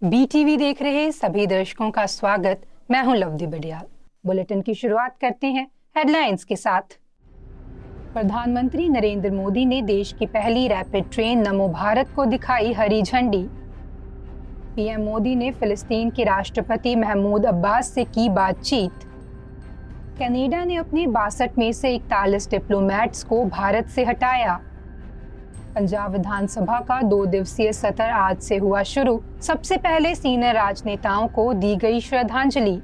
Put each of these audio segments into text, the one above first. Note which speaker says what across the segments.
Speaker 1: BTV देख रहे सभी दर्शकों का स्वागत। मैं हूं लवदी बडियाल। बुलेटिन की शुरुआत करते हैं हेडलाइंस के साथ। प्रधानमंत्री नरेंद्र मोदी ने देश की पहली रैपिड ट्रेन नमो भारत को दिखाई हरी झंडी। पीएम मोदी ने फिलिस्तीन के राष्ट्रपति महमूद अब्बास से की बातचीत। कनाडा ने अपने 62 में से 41 डिप्लोमेट्स को भारत से हटाया। पंजाब विधानसभा का 2 दिवसीय सत्र आज से हुआ शुरू। सबसे पहले सीनियर राजनेताओं को दी गई श्रद्धांजलि।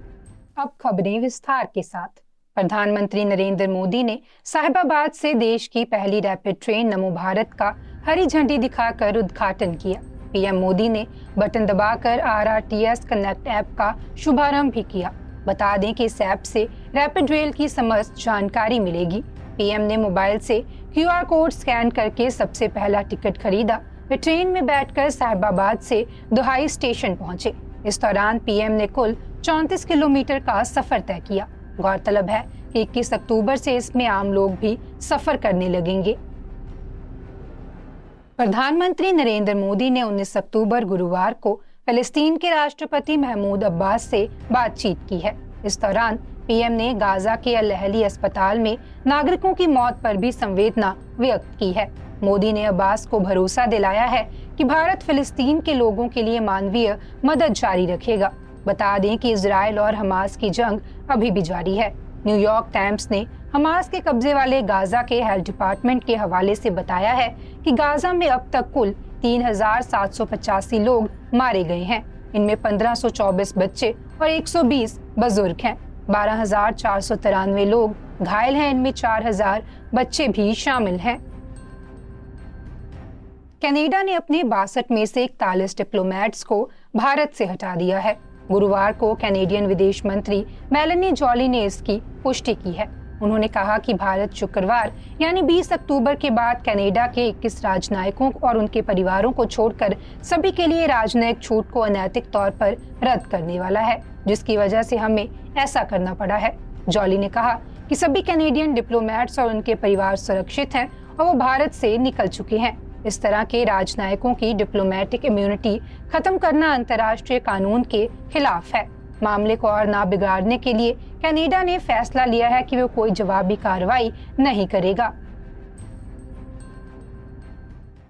Speaker 1: अब खबरें विस्तार के साथ। प्रधानमंत्री नरेंद्र मोदी ने साहिबाबाद से देश की पहली रैपिड ट्रेन नमो भारत का हरी झंडी दिखाकर उद्घाटन किया। पीएम मोदी ने बटन दबाकर RRTS कनेक्ट ऐप का शुभारंभ भी किया। बता दें कि इस ऐप से रैपिड रेल की समस्त जानकारी मिलेगी। पीएम ने मोबाइल से QR कोड स्कैन करके सबसे पहला टिकट खरीदा। वे ट्रेन में बैठकर साहिबाबाद से दुहाई स्टेशन पहुंचे। इस दौरान पीएम ने कुल 34 किलोमीटर का सफर तय किया। गौरतलब है कि 21 अक्टूबर से इसमें आम लोग भी सफर करने लगेंगे। प्रधानमंत्री नरेंद्र मोदी ने 19 अक्टूबर गुरुवार को फिलिस्तीन के राष्ट्रपति महमूद अब्बास से बातचीत की है। इस दौरान पीएम ने गाजा के अल अहली अस्पताल में नागरिकों की मौत पर भी संवेदना व्यक्त की है। मोदी ने अब्बास को भरोसा दिलाया है कि भारत फिलिस्तीन के लोगों के लिए मानवीय मदद जारी रखेगा। बता दें कि इजराइल और हमास की जंग अभी भी जारी है। न्यूयॉर्क टाइम्स ने हमास के कब्जे वाले गाजा के हेल्थ डिपार्टमेंट के हवाले से बताया है कि गाजा में अब तक कुल 3785 लोग मारे गए हैं। इनमें 1524 बच्चे और 120 बुजुर्ग हैं। 12,493 लोग घायल हैं। इनमें 4,000 बच्चे भी शामिल हैं। कनाडा ने अपने 62 में से 41 डिप्लोमेट्स को भारत से हटा दिया है। गुरुवार को कैनेडियन विदेश मंत्री मेलानी जॉली ने इसकी पुष्टि की है। उन्होंने कहा कि भारत शुक्रवार यानी 20 अक्टूबर के बाद कनाडा के 21 राजनयिकों और उनके परिवारों को छोड़कर सभी के लिए राजनयिक छूट को अनैतिक तौर पर रद्द करने वाला है, जिसकी वजह से हमें ऐसा करना पड़ा है। जॉली ने कहा कि सभी कैनेडियन डिप्लोमेट्स और उनके परिवार सुरक्षित हैं और वो भारत से निकल चुके हैं। इस तरह के राजनयिकों की डिप्लोमेटिक इम्यूनिटी खत्म करना अंतर्राष्ट्रीय कानून के खिलाफ है। मामले को और ना बिगाड़ने के लिए कनाडा ने फैसला लिया है कि वो कोई जवाबी कार्रवाई नहीं करेगा।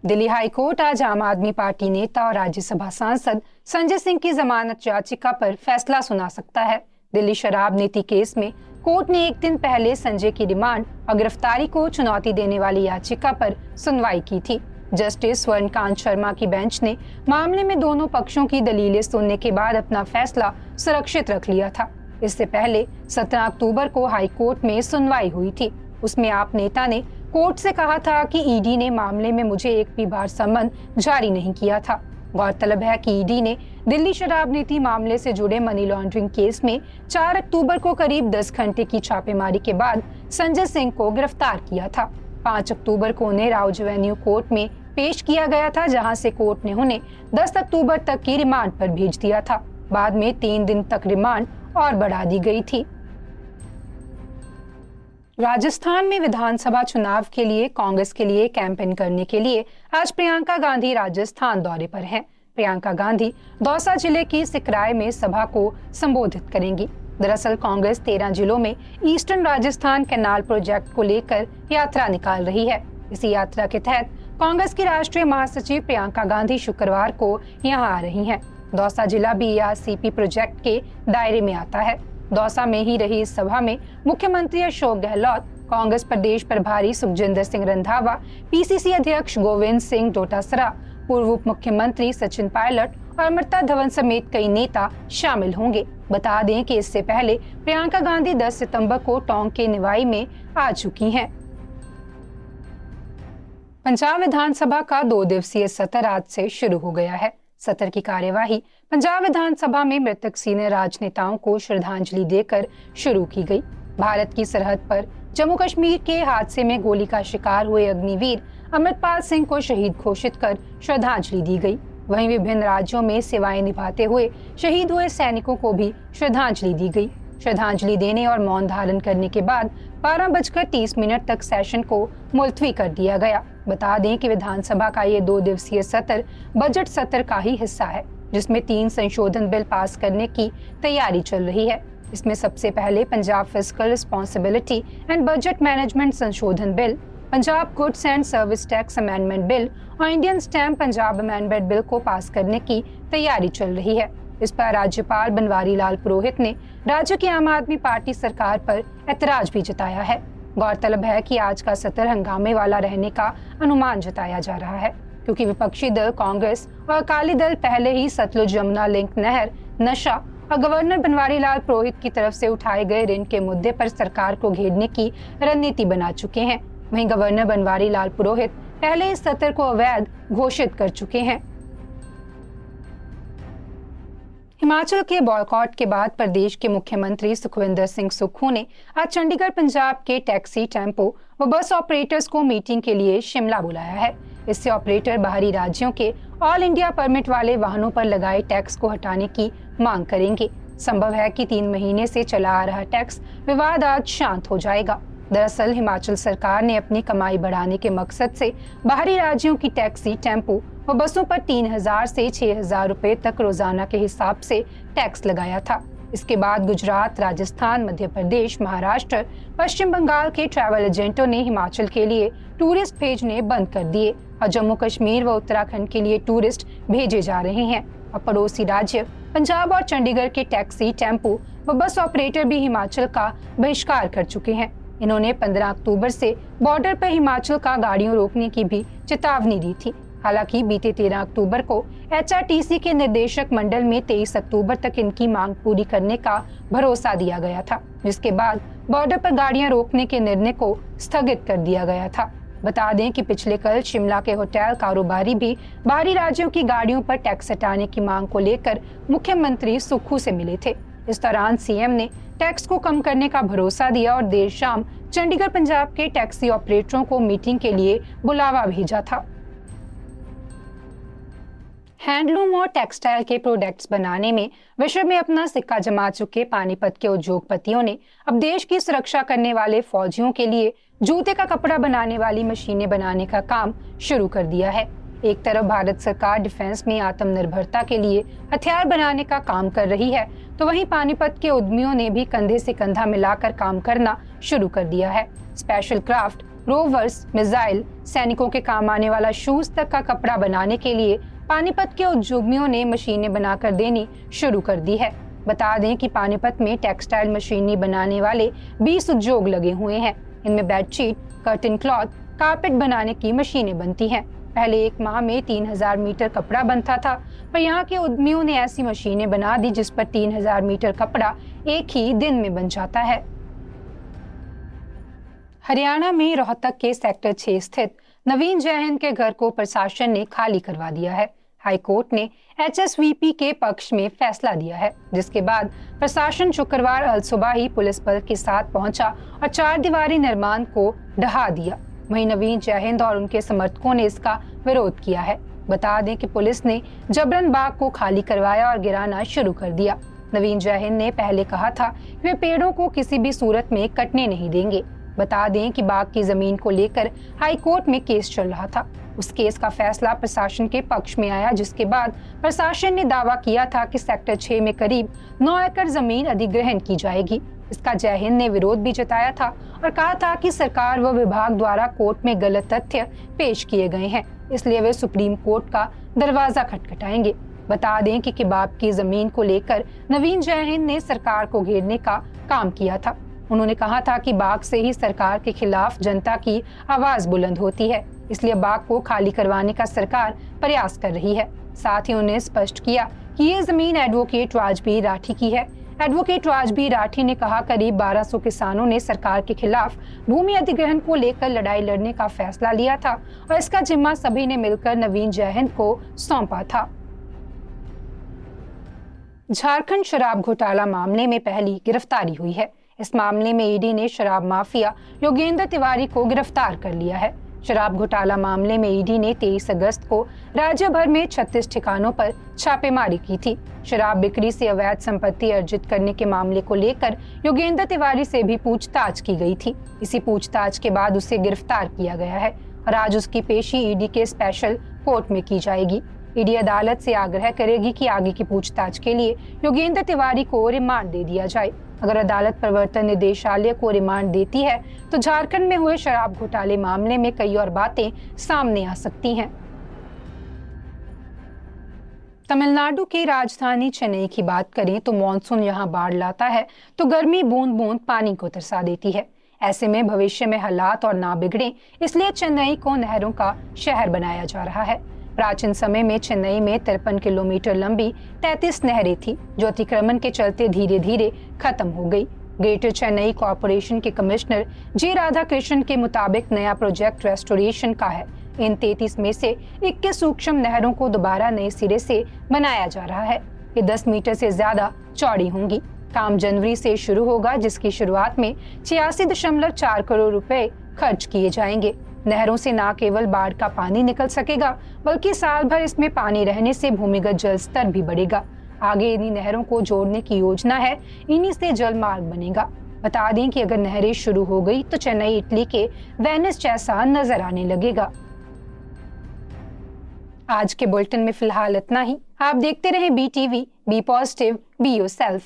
Speaker 1: दिल्ली हाई कोर्ट आज आम आदमी पार्टी नेता और राज्यसभा सांसद संजय सिंह की जमानत याचिका पर फैसला सुना सकता है। दिल्ली शराब नीति केस में कोर्ट ने एक दिन पहले संजय की रिमांड और गिरफ्तारी को चुनौती देने वाली याचिका पर सुनवाई की थी। जस्टिस स्वर्णकांत शर्मा की बेंच ने मामले में दोनों पक्षों की दलीलें सुनने के बाद अपना फैसला सुरक्षित रख लिया था। इससे पहले 17 अक्टूबर को हाई कोर्ट में सुनवाई हुई थी। उसमें आप नेता ने कोर्ट से कहा था कि ईडी ने मामले में मुझे एक भी बार समन जारी नहीं किया था। गौरतलब है कि ईडी ने दिल्ली शराब नीति मामले से जुड़े मनी लॉन्ड्रिंग केस में 4 अक्टूबर को करीब 10 घंटे की छापेमारी के बाद संजय सिंह को गिरफ्तार किया था। 5 अक्टूबर को उन्हें राउज एवेन्यू कोर्ट में पेश किया गया था, जहां से कोर्ट ने उन्हें 10 अक्टूबर तक की रिमांड पर भेज दिया था। बाद में 3 दिन तक रिमांड और बढ़ा दी गई थी। राजस्थान में विधानसभा चुनाव के लिए कांग्रेस के लिए कैंपेन करने के लिए आज प्रियंका गांधी राजस्थान दौरे पर हैं। प्रियंका गांधी दौसा जिले की सिकराय में सभा को संबोधित करेंगी। दरअसल कांग्रेस 13 जिलों में ईस्टर्न राजस्थान कैनाल प्रोजेक्ट को लेकर यात्रा निकाल रही है। इसी यात्रा के तहत कांग्रेस की राष्ट्रीय महासचिव प्रियंका गांधी शुक्रवार को यहां आ रही हैं। दौसा जिला भी ERCP प्रोजेक्ट के दायरे में आता है। दौसा में ही रही इस सभा में मुख्यमंत्री अशोक गहलोत, कांग्रेस प्रदेश प्रभारी सुखजिंदर सिंह रंधावा, PCC अध्यक्ष गोविंद सिंह डोटासरा, पूर्व उप मुख्यमंत्री सचिन पायलट और अमृता धवन समेत कई नेता शामिल होंगे। बता दें कि इससे पहले प्रियंका गांधी 10 सितंबर को टोंक के निवाई में आ चुकी हैं। पंजाब विधानसभा का 2 दिवसीय सत्र आज से शुरू हो गया है। सत्र की कार्यवाही पंजाब विधानसभा में मृतक सीनियर राजनेताओं को श्रद्धांजलि देकर शुरू की गई। भारत की सरहद पर जम्मू कश्मीर के हादसे में गोली का शिकार हुए अग्निवीर अमृतपाल सिंह को शहीद घोषित कर श्रद्धांजलि दी गई। वहीं विभिन्न राज्यों में सेवाएं निभाते हुए शहीद हुए सैनिकों को भी श्रद्धांजलि दी गई। श्रद्धांजलि देने और मौन धारण करने के बाद 12:30 तक सेशन को मुलतवी कर दिया गया। बता दें कि विधानसभा का ये 2 दिवसीय सत्र बजट सत्र का ही हिस्सा है। जिसमें 3 संशोधन बिल पास करने की तैयारी चल रही है। इसमें सबसे पहले Punjab fiscal responsibility and budget management संशोधन बिल, Punjab goods and service tax amendment bill और Indian stamp Punjab amendment bill को पास करने की तैयारी चल रही है। इस पर राज्यपाल बनवारी लाल पुरोहित ने राज्य की आम आदमी पार्टी सरकार पर ऐतराज भी जताया है। गौरतलब है कि आज का सत्र हंगामे वाला रहने का अनुमान जताया जा रहा है, क्योंकि विपक्षी दल कांग्रेस और अकाली दल पहले ही सतलुज यमुना लिंक नहर, नशा और गवर्नर बनवारी लाल पुरोहित की तरफ से उठाए गए ऋण के मुद्दे पर सरकार को घेरने की रणनीति बना चुके हैं। वहीं गवर्नर बनवारी लाल पुरोहित पहले इस सत्र को अवैध घोषित कर चुके हैं। हिमाचल के बॉयकॉट के बाद प्रदेश के मुख्यमंत्री सुखविंदर सिंह सुक्खू ने आज चंडीगढ़ पंजाब के टैक्सी, टेम्पो व बस ऑपरेटर्स को मीटिंग के लिए शिमला बुलाया है। इससे ऑपरेटर बाहरी राज्यों के ऑल इंडिया परमिट वाले वाहनों पर लगाए टैक्स को हटाने की मांग करेंगे। संभव है कि 3 महीने से चला आ रहा टैक्स विवाद आज शांत हो जाएगा। दरअसल हिमाचल सरकार ने अपनी कमाई बढ़ाने के मकसद से बाहरी राज्यों की टैक्सी, टेम्पो व बसों पर 3000 से 6000 रुपए तक रोजाना के हिसाब से टैक्स लगाया था। इसके बाद गुजरात, राजस्थान, मध्य प्रदेश, महाराष्ट्र, पश्चिम बंगाल के ट्रैवल एजेंटों ने हिमाचल के लिए टूरिस्ट भेजने बंद कर दिए और जम्मू कश्मीर व उत्तराखंड के लिए टूरिस्ट भेजे जा रहे हैं। और पड़ोसी राज्य पंजाब और चंडीगढ़ के टैक्सी, टेम्पो व बस ऑपरेटर भी हिमाचल का बहिष्कार कर चुके हैं। इन्होंने 15 अक्टूबर से बॉर्डर पर हिमाचल का गाड़ियों रोकने की भी चेतावनी दी थी। हालांकि बीते 13 अक्टूबर को एचआरटीसी के निदेशक मंडल में 23 अक्टूबर तक इनकी मांग पूरी करने का भरोसा दिया गया था, जिसके बाद बॉर्डर पर गाड़ियां रोकने के निर्णय को स्थगित कर दिया गया था। बता दें कि पिछले कल शिमला के होटल कारोबारी भी बाहरी राज्यों की गाड़ियों पर टैक्स हटाने की मांग को लेकर मुख्यमंत्री सुक्खू से मिले थे। इस दौरान सीएम ने टैक्स को कम करने का भरोसा दिया और देर शाम चंडीगढ़ पंजाब के टैक्सी ऑपरेटरों को मीटिंग के लिए बुलावा भेजा था। हैंडलूम और टेक्सटाइल के प्रोडक्ट्स बनाने में विश्व में अपना सिक्का जमा चुके पानीपत के उद्योगपतियों ने अब देश की सुरक्षा करने वाले फौजियों के लिए जूते का कपड़ा बनाने वाली मशीनें बनाने का काम शुरू कर दिया है। एक तरफ भारत सरकार डिफेंस में आत्मनिर्भरता के लिए हथियार बनाने का काम कर रही है, तो वहीं पानीपत के उद्यमियों ने भी कंधे से कंधा मिलाकर काम करना शुरू कर दिया है। स्पेशल क्राफ्ट, रोवर्स, मिसाइल, सैनिकों के काम आने वाला शूज तक का कपड़ा बनाने के लिए पानीपत के उद्यमियों ने मशीनें बनाकर देनी शुरू कर दी है। बता दें कि पानीपत में टेक्सटाइल मशीनरी बनाने वाले 20 उद्योग लगे हुए हैं। इनमें बेडशीट, कर्टन क्लॉथ, कारपेट बनाने की मशीनें बनती हैं। पहले 1 माह में 3000 मीटर कपड़ा बनता था, पर यहाँ के उद्यमियों ने ऐसी मशीनें बना दी जिस पर 3000 मीटर कपड़ा एक ही दिन में बन जाता है। हरियाणा में रोहतक के सेक्टर 6 स्थित नवीन जयहिंद के घर को प्रशासन ने खाली करवा दिया है। हाईकोर्ट ने एचएसवीपी के पक्ष में फैसला दिया है, जिसके बाद प्रशासन शुक्रवार अलसुबह ही पुलिस बल के साथ पहुंचा और 4 दीवारी निर्माण को ढहा दिया। वहीं नवीन जयहिंद और उनके समर्थकों ने इसका विरोध किया है। बता दें कि पुलिस ने जबरन बाग को खाली करवाया और गिराना शुरू कर दिया। नवीन जयहिंद ने पहले कहा था कि वे पेड़ों को किसी भी सूरत में कटने नहीं देंगे। बता दें कि बाग की जमीन को लेकर हाईकोर्ट में केस चल रहा था। उस केस का फैसला प्रशासन के पक्ष में आया, जिसके बाद प्रशासन ने दावा किया था कि सेक्टर 6 में करीब 9 एकड़ जमीन अधिग्रहण की जाएगी। इसका जयहिंद ने विरोध भी जताया था और कहा था कि सरकार व विभाग द्वारा कोर्ट में गलत तथ्य पेश किए गए हैं, इसलिए वे सुप्रीम कोर्ट का दरवाजा खटखटाएंगे। बता दें कि किबाब की जमीन को लेकर नवीन जयहिंद ने सरकार को घेरने का काम किया था। उन्होंने कहा था कि बाग से ही सरकार के खिलाफ जनता की आवाज बुलंद होती है, इसलिए बाग को खाली करवाने का सरकार प्रयास कर रही है। साथ ही उन्होंने स्पष्ट किया कि ये जमीन एडवोकेट राजबीर राठी की है। एडवोकेट राजबीर राठी ने कहा, करीब 1200 किसानों ने सरकार के खिलाफ भूमि अधिग्रहण को लेकर लड़ाई लड़ने का फैसला लिया था और इसका जिम्मा सभी ने मिलकर नवीन जयहिंद को सौंपा था। झारखंड शराब घोटाला मामले में पहली गिरफ्तारी हुई है। इस मामले में ईडी ने शराब माफिया योगेंद्र तिवारी को गिरफ्तार कर लिया है। शराब घोटाला मामले में ईडी ने 23 अगस्त को राज्य भर में 36 ठिकानों पर छापेमारी की थी। शराब बिक्री से अवैध संपत्ति अर्जित करने के मामले को लेकर योगेंद्र तिवारी से भी पूछताछ की गई थी। इसी पूछताछ के बाद उसे गिरफ्तार किया गया है और आज उसकी पेशी ईडी के स्पेशल कोर्ट में की जाएगी। ईडी अदालत से आग्रह करेगी कि आगे की पूछताछ के लिए योगेंद्र तिवारी को रिमांड दे दिया जाए। अगर अदालत प्रवर्तन निदेशालय को रिमांड देती है तो झारखंड में हुए शराब घोटाले मामले में कई और बातें सामने आ सकती हैं। तमिलनाडु की राजधानी चेन्नई की बात करें तो मॉनसून यहां बाढ़ लाता है तो गर्मी बूंद बूंद पानी को तरसा देती है। ऐसे में भविष्य में हालात और ना बिगड़े इसलिए चेन्नई को नहरों का शहर बनाया जा रहा है। प्राचीन समय में चेन्नई में 53 किलोमीटर लंबी 33 नहरें थी जो अतिक्रमण के चलते धीरे धीरे खत्म हो गई। ग्रेटर चेन्नई कॉरपोरेशन के कमिश्नर जे राधाकृष्णन के मुताबिक नया प्रोजेक्ट रेस्टोरेशन का है। इन 33 में से 21 सूक्ष्म नहरों को दोबारा नए सिरे से बनाया जा रहा है। ये 10 मीटर से ज्यादा चौड़ी होंगी। काम जनवरी से शुरू होगा जिसकी शुरुआत में 86.4 करोड़ रुपए खर्च किए जाएंगे। नहरों से न केवल बाढ़ का पानी निकल सकेगा बल्कि साल भर इसमें पानी रहने से भूमिगत जल स्तर भी बढ़ेगा। आगे इन्हीं नहरों को जोड़ने की योजना है, इन्हीं से जल मार्ग बनेगा। बता दें कि अगर नहरें शुरू हो गई तो चेन्नई इटली के वेनिस जैसा नजर आने लगेगा। आज के बुलेटिन में फिलहाल इतना ही। आप देखते रहें BTV, be positive, be yourself.